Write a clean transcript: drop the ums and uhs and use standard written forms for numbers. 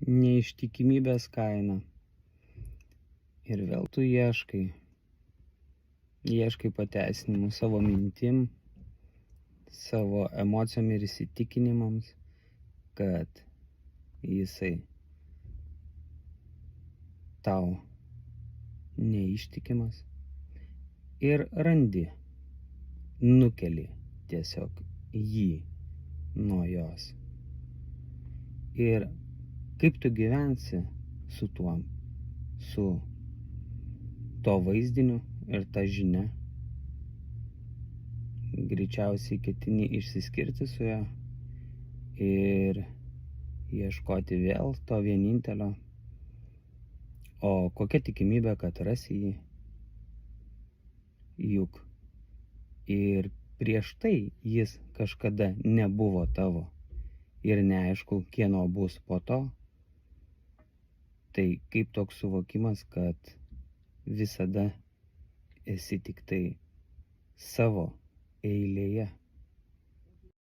neištikimybės kaina. Ir vėl tu ieškai pateisinimų savo mintim, savo emocijom ir įsitikinimams, kad jisai tau neištikimas. Ir randi, nukeli tiesiog jį nuo jos. Ir kaip tu gyvensi su tuom, su to vaizdiniu ir ta žinia, greičiausiai ketini išsiskirti su juo ir ieškoti vėl to vienintelio. O kokia tikimybė, kad rasi jį? Juk ir prieš tai jis kažkada nebuvo tavo ir neaišku, kieno bus po to. Tai kaip toks suvokimas, kad visada esi tik tai savo eilėje.